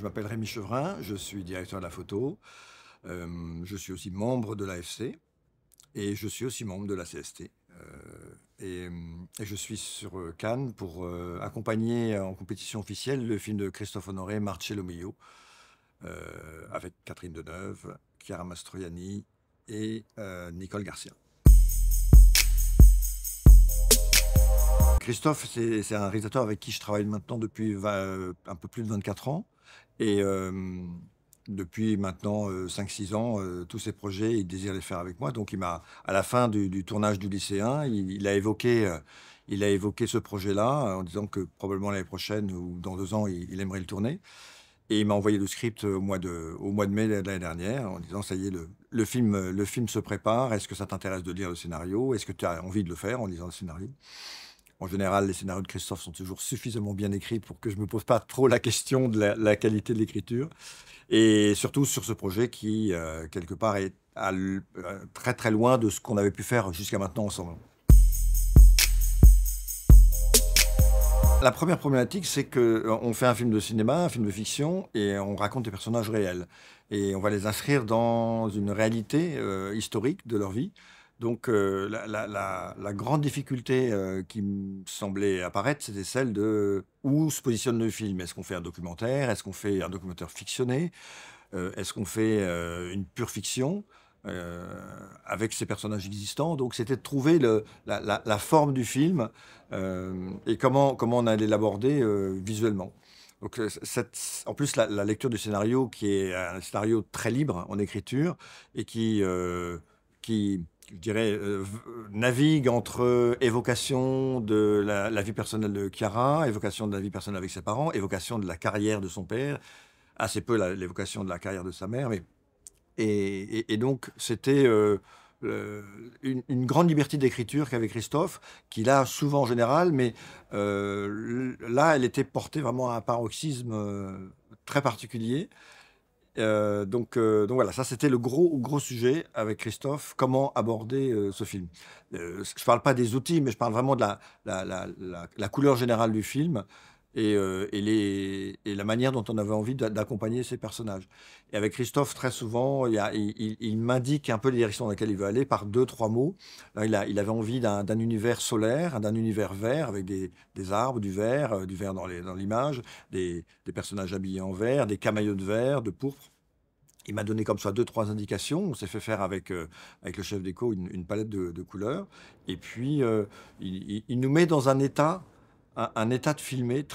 m'appelle Rémi Chevrin, je suis directeur de la photo. Je suis aussi membre de l'AFC et je suis aussi membre de la CST. Et je suis sur Cannes pour accompagner en compétition officielle le film de Christophe Honoré, Marcello Mio, avec Catherine Deneuve, Chiara Mastroianni et Nicole Garcia. Christophe, c'est un réalisateur avec qui je travaille maintenant depuis un peu plus de 24 ans. Et depuis maintenant 5-6 ans, tous ces projets, il désire les faire avec moi. Donc, à la fin du tournage du lycéen, il a évoqué ce projet-là en disant que probablement l'année prochaine ou dans 2 ans, il aimerait le tourner. Et il m'a envoyé le script au mois de mai de l'année dernière en disant, ça y est, le film se prépare. Est-ce que ça t'intéresse de lire le scénario? Est-ce que tu as envie de le faire en lisant le scénario? En général, les scénarios de Christophe sont toujours suffisamment bien écrits pour que je ne me pose pas trop la question de la qualité de l'écriture. Et surtout sur ce projet qui, quelque part, est très très loin de ce qu'on avait pu faire jusqu'à maintenant ensemble. La première problématique, c'est qu'on fait un film de cinéma, un film de fiction, et on raconte des personnages réels. Et on va les inscrire dans une réalité historique de leur vie. Donc la grande difficulté qui me semblait apparaître, c'était celle de où se positionne le film. Est-ce qu'on fait un documentaire? Est-ce qu'on fait un documentaire fictionné? Est-ce qu'on fait une pure fiction avec ces personnages existants? Donc c'était de trouver la forme du film et comment on allait l'aborder visuellement. Donc, en plus, la lecture du scénario, qui est un scénario très libre en écriture et qui je dirais, navigue entre évocation de la vie personnelle de Chiara, évocation de la vie personnelle avec ses parents, évocation de la carrière de son père, assez peu l'évocation de la carrière de sa mère. Et donc, c'était une grande liberté d'écriture qu'avait Christophe, qu'il a souvent en général, mais là, elle était portée vraiment à un paroxysme très particulier. Donc voilà, ça c'était le gros sujet avec Christophe, comment aborder ce film. Je ne parle pas des outils, mais je parle vraiment de la couleur générale du film et la manière dont on avait envie d'accompagner ces personnages. Et avec Christophe, très souvent, il m'indique un peu les directions dans lesquelles il veut aller par 2-3 mots. Là, il avait envie d'un univers solaire, d'un univers vert avec des arbres, du vert dans l'image, des personnages habillés en vert, des camaïeux de vert, de pourpre. Il m'a donné comme ça 2-3 indications. On s'est fait faire avec le chef déco une palette de couleurs. Et puis, il nous met dans un état de filmer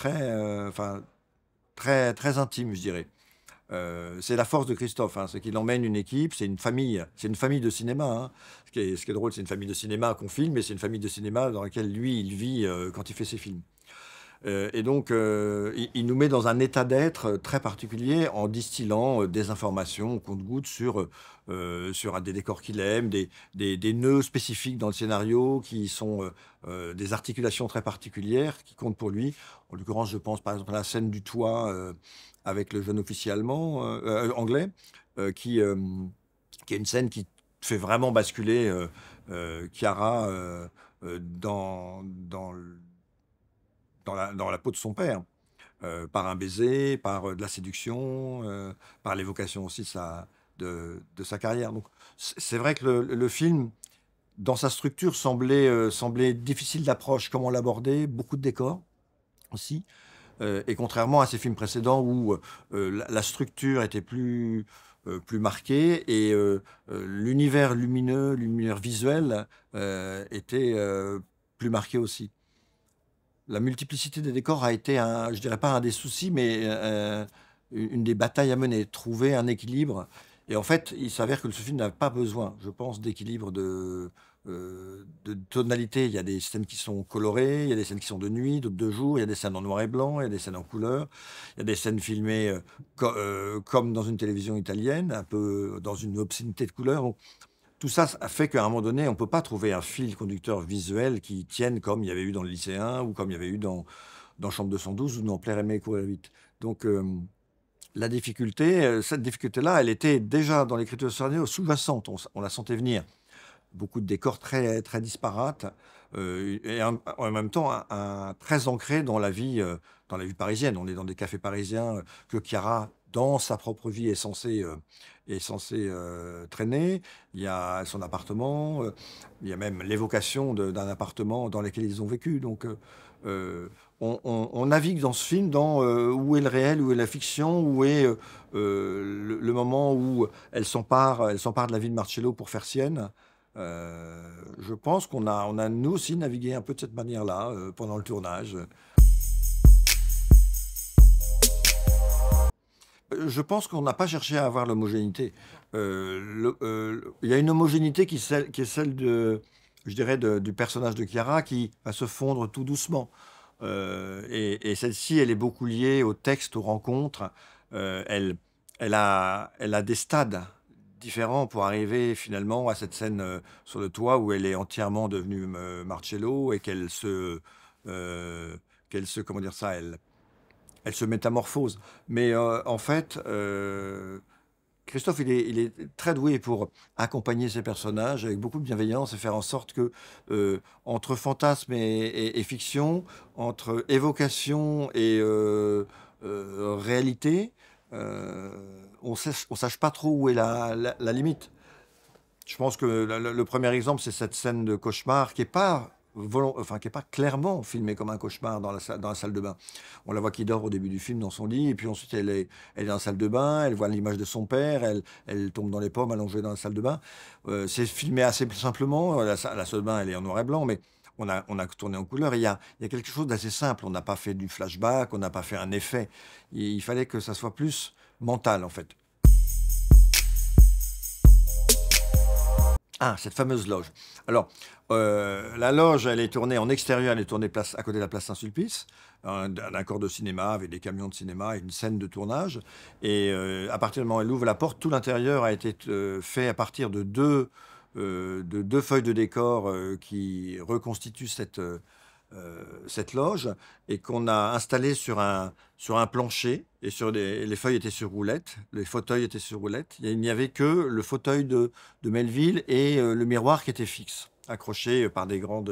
enfin, très intime, je dirais. C'est la force de Christophe, hein, c'est qu'il emmène une équipe, c'est une famille de cinéma, hein. Ce qui est drôle, c'est une famille de cinéma qu'on filme, mais c'est une famille de cinéma dans laquelle lui, il vit quand il fait ses films. Et donc, il nous met dans un état d'être très particulier en distillant des informations au compte-gouttes sur des décors qu'il aime, des nœuds spécifiques dans le scénario qui sont des articulations très particulières qui comptent pour lui. En l'occurrence, je pense par exemple à la scène du toit avec le jeune officier anglais, qui est une scène qui fait vraiment basculer Chiara dans la peau de son père, par un baiser, par de la séduction, par l'évocation aussi de sa carrière. Donc, c'est vrai que le film, dans sa structure, semblait difficile d'approche. Comment l'aborder? Beaucoup de décors aussi. Et contrairement à ses films précédents où la structure était plus marquée et l'univers lumineux, l'univers visuel était plus marqué aussi. La multiplicité des décors a été, je dirais pas un des soucis, mais une des batailles à mener, trouver un équilibre. Et en fait, il s'avère que ce film n'a pas besoin, je pense, d'équilibre de tonalité. Il y a des scènes qui sont colorées, il y a des scènes qui sont de nuit, d'autres de jour, il y a des scènes en noir et blanc, il y a des scènes en couleur, il y a des scènes filmées comme dans une télévision italienne, un peu dans une obscénité de couleurs. Donc, tout ça fait qu'à un moment donné, on ne peut pas trouver un fil conducteur visuel qui tienne comme il y avait eu dans Le Lycéen ou comme il y avait eu dans Chambre 212 ou dans Plaire, aimer, courir vite. Donc, cette difficulté-là, elle était déjà dans l'écriture de scénario sous-jacente. On la sentait venir. Beaucoup de décors très, très disparates et en même temps très ancrés dans la vie parisienne. On est dans des cafés parisiens que Chiara dans sa propre vie, est censé traîner. Il y a son appartement, il y a même l'évocation d'un appartement dans lequel ils ont vécu. Donc, on navigue dans ce film dans où est le réel, où est la fiction, où est le moment où elle s'empare de la vie de Marcello pour faire sienne. Je pense on a nous aussi navigué un peu de cette manière-là pendant le tournage. Je pense qu'on n'a pas cherché à avoir l'homogénéité. Il y a une homogénéité qui est celle je dirais, du personnage de Chiara qui va se fondre tout doucement. Et celle-ci, elle est beaucoup liée au texte, aux rencontres. Elle, elle a des stades différents pour arriver finalement à cette scène sur le toit où elle est entièrement devenue Marcello et comment dire ça, elle se métamorphose. Mais en fait, Christophe, il est très doué pour accompagner ses personnages avec beaucoup de bienveillance et faire en sorte que, entre fantasme et fiction, entre évocation et réalité, on sache pas trop où est la limite. Je pense que le premier exemple, c'est cette scène de cauchemar qui est pas enfin, qui est pas clairement filmée comme un cauchemar dans la salle de bain. On la voit qui dort au début du film dans son lit, et puis ensuite elle est dans la salle de bain, elle voit l'image de son père, elle tombe dans les pommes allongée dans la salle de bain. C'est filmé assez simplement. La salle de bain, elle est en noir et blanc, mais on a tourné en couleur. Il y a quelque chose d'assez simple. On n'a pas fait du flashback, on n'a pas fait un effet. Il fallait que ça soit plus mental, en fait. Ah, cette fameuse loge. Alors, la loge, elle est tournée en extérieur, elle est tournée à côté de la place Saint-Sulpice, un corps de cinéma avec des camions de cinéma et une scène de tournage. Et à partir du moment où elle ouvre la porte, tout l'intérieur a été fait à partir de deux feuilles de décor qui reconstituent cette loge et qu'on a installé sur un plancher et les feuilles étaient sur roulette, les fauteuils étaient sur roulette. Il n'y avait que le fauteuil de Melville et le miroir qui était fixe, accroché par des grandes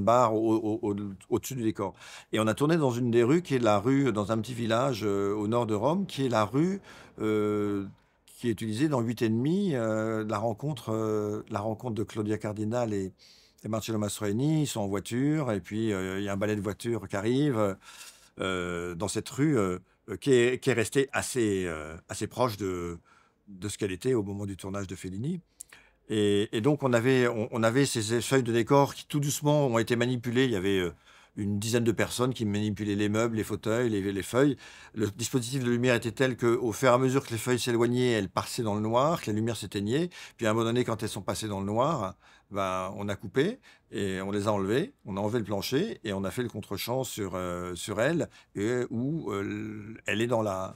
barres au-dessus du décor. Et on a tourné dans une des rues qui est la rue, dans un petit village au nord de Rome, qui est la rue qui est utilisée dans 8 et demi, la rencontre de Claudia Cardinal et Marcello Mastroianni. Ils sont en voiture, et puis il y a un balai de voitures qui arrive dans cette rue qui est restée assez proche de ce qu'elle était au moment du tournage de Fellini. Et donc on avait ces feuilles de décor qui tout doucement ont été manipulées. Il y avait une dizaine de personnes qui manipulaient les meubles, les fauteuils, les feuilles. Le dispositif de lumière était tel qu'au fur et à mesure que les feuilles s'éloignaient, elles passaient dans le noir, que la lumière s'éteignait. Puis à un moment donné, quand elles sont passées dans le noir, ben, on a coupé et on les a enlevées. On a enlevé le plancher et on a fait le contre-champ sur elle, où elle est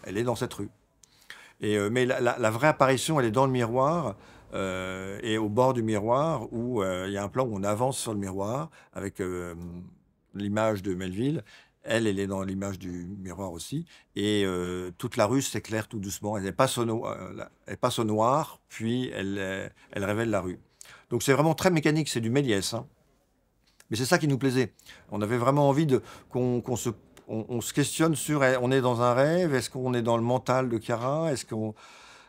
elle est dans cette rue. Mais la vraie apparition, elle est dans le miroir. Et au bord du miroir, où il y a un plan où on avance sur le miroir avec l'image de Melville. Elle est dans l'image du miroir aussi. Et toute la rue s'éclaire tout doucement. Elle passe au noir, puis elle révèle la rue. Donc c'est vraiment très mécanique, c'est du Méliès, hein. Mais c'est ça qui nous plaisait. On avait vraiment envie on se questionne sur, on est dans un rêve, est-ce qu'on est dans le mental de Chiara,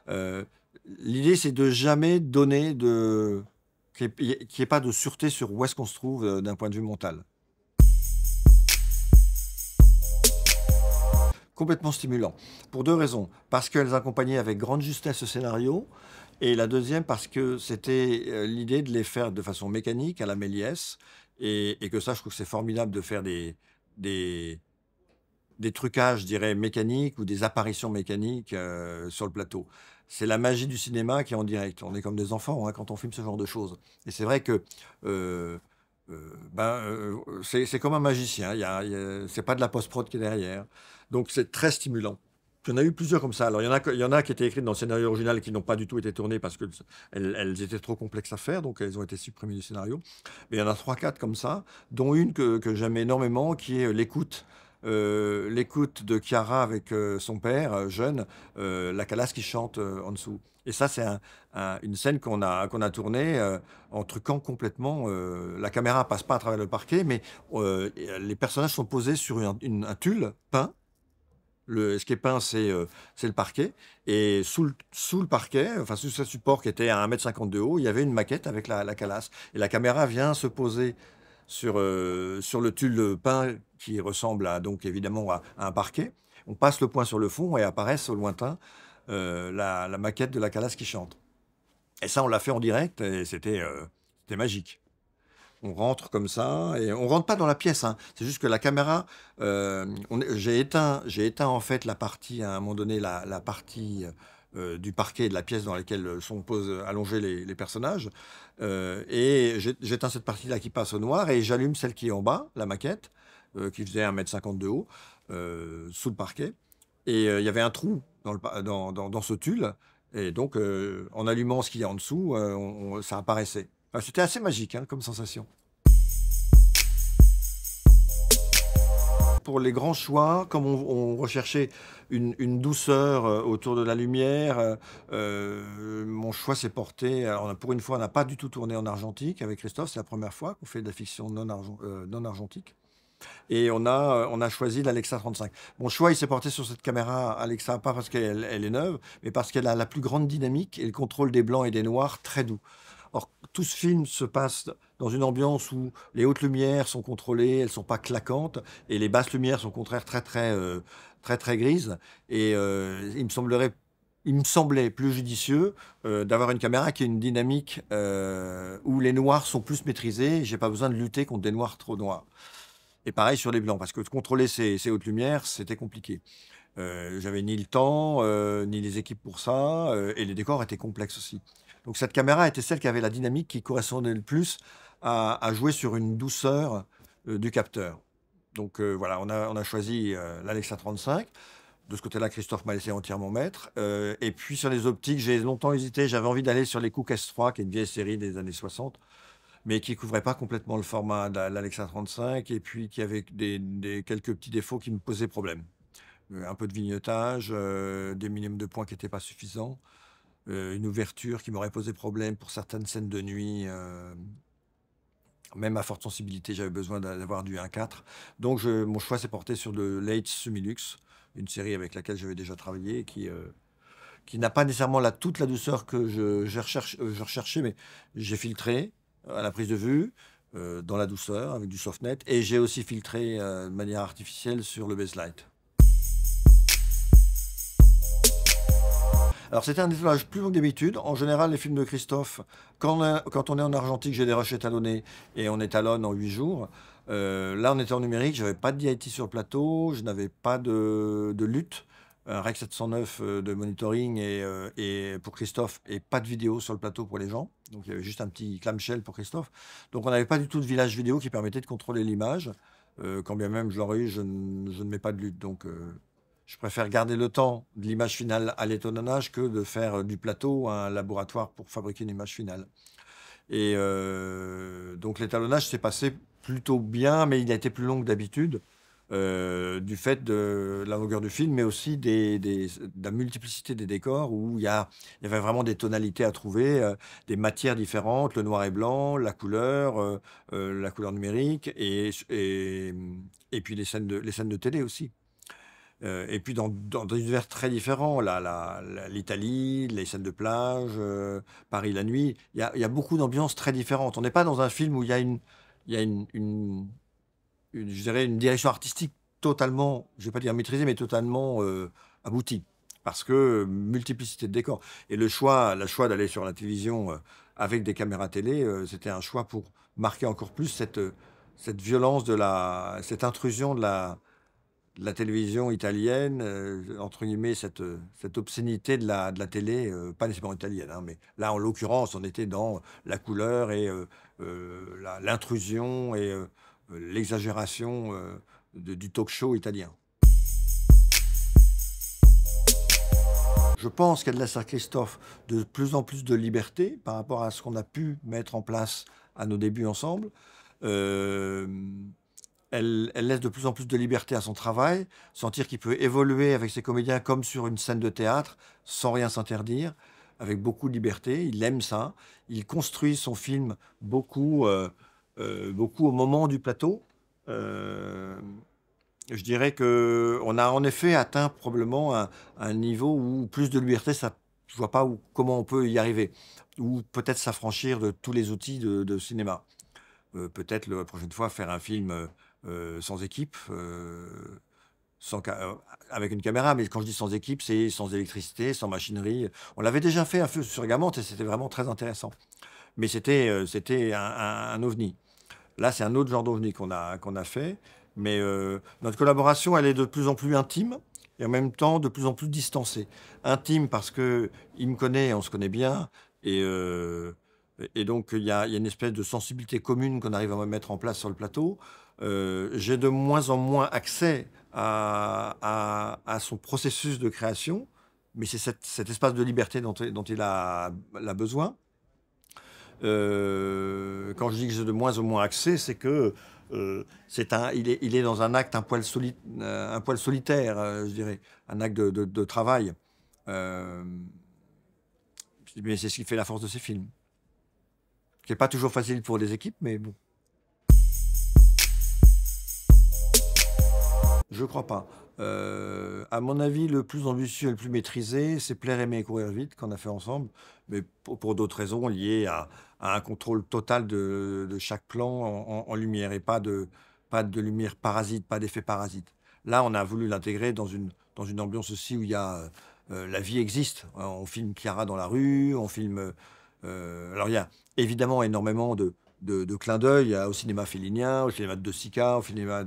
euh, l'idée c'est de jamais donner qu'il n'y ait pas de sûreté sur où est-ce qu'on se trouve d'un point de vue mental. Complètement stimulant. Pour deux raisons. Parce qu'elles accompagnaient avec grande justesse ce scénario. Et la deuxième, parce que c'était l'idée de les faire de façon mécanique, à la Méliès. Et que ça, je trouve que c'est formidable de faire des, des trucages, je dirais, mécaniques ou des apparitions mécaniques sur le plateau. C'est la magie du cinéma qui est en direct. On est comme des enfants hein, quand on filme ce genre de choses. Et c'est vrai que c'est comme un magicien. C'est pas de la post-prod qui est derrière. Donc c'est très stimulant. Il y en a eu plusieurs comme ça. Alors il y en a qui étaient écrites dans le scénario original et qui n'ont pas du tout été tournées parce qu'elles étaient trop complexes à faire, donc elles ont été supprimées du scénario. Mais il y en a trois, quatre comme ça, dont une que j'aime énormément, qui est l'écoute. L'écoute de Chiara avec son père, jeune, la Calas qui chante en dessous. Et ça, c'est une scène qu'on a tournée en truquant complètement. La caméra passe pas à travers le parquet, mais les personnages sont posés sur un tulle peint. Ce qui est peint, c'est le parquet. Et sous le parquet, enfin sous ce support qui était à 1,50 m de haut, il y avait une maquette avec la calasse. Et la caméra vient se poser sur le tulle peint qui ressemble donc évidemment à un parquet. On passe le point sur le fond et apparaissent au lointain la maquette de la calasse qui chante. Et ça, on l'a fait en direct et c'était magique. On rentre comme ça et on rentre pas dans la pièce, hein. C'est juste que la caméra, j'ai éteint en fait la partie à un moment donné, la partie du parquet de la pièce dans laquelle sont allongés les personnages. Et j'éteins cette partie-là qui passe au noir et j'allume celle qui est en bas, la maquette, qui faisait 1,50 m de haut, sous le parquet. Et il y avait un trou dans ce tulle. Et donc, en allumant ce qu'il y a en dessous, ça apparaissait. Enfin, c'était assez magique, hein, comme sensation. Pour les grands choix, comme on recherchait une douceur autour de la lumière, mon choix s'est porté. Alors, pour une fois, on n'a pas du tout tourné en argentique avec Christophe. C'est la première fois qu'on fait de la fiction non argentique. Et on a choisi l'Alexa 35. Mon choix, il s'est porté sur cette caméra Alexa, pas parce qu'elle est neuve, mais parce qu'elle a la plus grande dynamique et le contrôle des blancs et des noirs très doux. Or, tout ce film se passe dans une ambiance où les hautes lumières sont contrôlées, elles ne sont pas claquantes, et les basses lumières sont au contraire très grises. Et il me semblait plus judicieux d'avoir une caméra qui a une dynamique où les noirs sont plus maîtrisés. J'ai pas besoin de lutter contre des noirs trop noirs. Et pareil sur les blancs, parce que contrôler ces hautes lumières, c'était compliqué. J'avais ni le temps, ni les équipes pour ça, et les décors étaient complexes aussi. Donc cette caméra était celle qui avait la dynamique qui correspondait le plus à jouer sur une douceur du capteur. Donc voilà, on a choisi l'Alexa 35. De ce côté-là, Christophe m'a laissé entièrement maître. Et puis sur les optiques, j'ai longtemps hésité. J'avais envie d'aller sur les Cooke S3, qui est une vieille série des années 60, mais qui couvrait pas complètement le format de l'Alexa 35, et puis qui avait quelques petits défauts qui me posaient problème. Un peu de vignettage, des minimums de points qui n'étaient pas suffisants, une ouverture qui m'aurait posé problème pour certaines scènes de nuit. Même à forte sensibilité, j'avais besoin d'avoir du 1.4. Donc mon choix s'est porté sur le Leitz Sumilux, une série avec laquelle j'avais déjà travaillé, qui n'a pas nécessairement toute la douceur que je recherchais, mais j'ai filtré à la prise de vue, dans la douceur, avec du softnet, et j'ai aussi filtré de manière artificielle sur le baselight. Alors c'était un détournage plus long que d'habitude. En général, les films de Christophe, quand on est en argentique, j'ai des rushs étalonnés et on étalonne en 8 jours. Là, on était en numérique, j'avais pas de DIT sur le plateau, je n'avais pas de lutte, un REC 709 de monitoring et pour Christophe, et pas de vidéo sur le plateau pour les gens. Donc il y avait juste un petit clamshell pour Christophe. Donc on n'avait pas du tout de village vidéo qui permettait de contrôler l'image. Quand bien même je l'aurais eu, je ne mets pas de lutte. Donc je préfère garder le temps de l'image finale à l'étalonnage que de faire du plateau un laboratoire pour fabriquer une image finale. Et donc l'étalonnage s'est passé plutôt bien, mais il a été plus long que d'habitude, du fait de la longueur du film, mais aussi de la multiplicité des décors, où il y avait vraiment des tonalités à trouver, des matières différentes, le noir et blanc, la couleur numérique, et puis les scènes de télé aussi. Et puis dans des univers très différents, l'Italie, les scènes de plage, Paris la nuit, il y a beaucoup d'ambiances très différentes. On n'est pas dans un film où il y a je dirais une direction artistique totalement, je vais pas dire maîtrisée, mais totalement aboutie. Parce que multiplicité de décors. Et le choix d'aller sur la télévision avec des caméras télé, c'était un choix pour marquer encore plus cette violence cette intrusion de la télévision italienne, entre guillemets, cette obscénité de la télé, pas nécessairement italienne, hein, mais là, en l'occurrence, on était dans la couleur et l'intrusion et l'exagération du talk show italien. Je pense qu'elle laisse à Christophe de plus en plus de liberté par rapport à ce qu'on a pu mettre en place à nos débuts ensemble. Elle laisse de plus en plus de liberté à son travail, sentir qu'il peut évoluer avec ses comédiens comme sur une scène de théâtre, sans rien s'interdire, avec beaucoup de liberté. Il aime ça. Il construit son film beaucoup au moment du plateau. Je dirais qu'on a en effet atteint probablement un niveau où plus de liberté, ça je vois pas comment on peut y arriver. Ou peut-être s'affranchir de tous les outils de cinéma. Peut-être la prochaine fois faire un film, sans équipe, sans ca avec une caméra, mais quand je dis sans équipe, c'est sans électricité, sans machinerie. On l'avait déjà fait un feu sur Guermantes et c'était vraiment très intéressant. Mais c'était un ovni. Là, c'est un autre genre d'OVNI qu'on a fait, mais notre collaboration, elle est de plus en plus intime et en même temps de plus en plus distancée. Intime parce qu'il me connaît, on se connaît bien et donc il y a une espèce de sensibilité commune qu'on arrive à mettre en place sur le plateau. J'ai de moins en moins accès à son processus de création, mais c'est cet espace de liberté dont il a besoin. Quand je dis que j'ai de moins en moins accès, c'est que il est dans un acte un poil solitaire, je dirais, un acte de travail. Euh, mais c'est ce qui fait la force de ces films. Qui n'est pas toujours facile pour les équipes, mais bon. Je crois pas. À mon avis, le plus ambitieux et le plus maîtrisé, c'est Plaire, aimer et courir vite qu'on a fait ensemble, mais pour d'autres raisons liées à un contrôle total de chaque plan en lumière et pas de lumière parasite, pas d'effet parasite. Là, on a voulu l'intégrer dans une ambiance aussi où il y a la vie existe. On filme Chiara dans la rue, on filme. Alors il y a évidemment énormément de clins d'œil au cinéma félinien, au cinéma de De Sica, au cinéma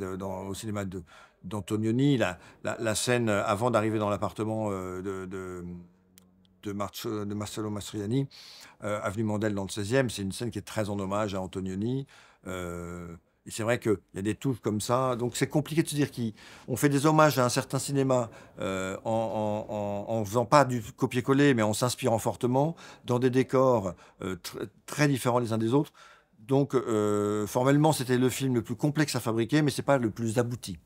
d'Antonioni. La scène avant d'arriver dans l'appartement de Marcello Mastroianni, avenue Mandel dans le 16e, c'est une scène qui est très en hommage à Antonioni. Et c'est vrai qu'il y a des touches comme ça. Donc c'est compliqué de se dire qu'on fait des hommages à un certain cinéma en faisant pas du copier-coller, mais en s'inspirant fortement dans des décors très différents les uns des autres. Donc formellement, c'était le film le plus complexe à fabriquer, mais c'est pas le plus abouti.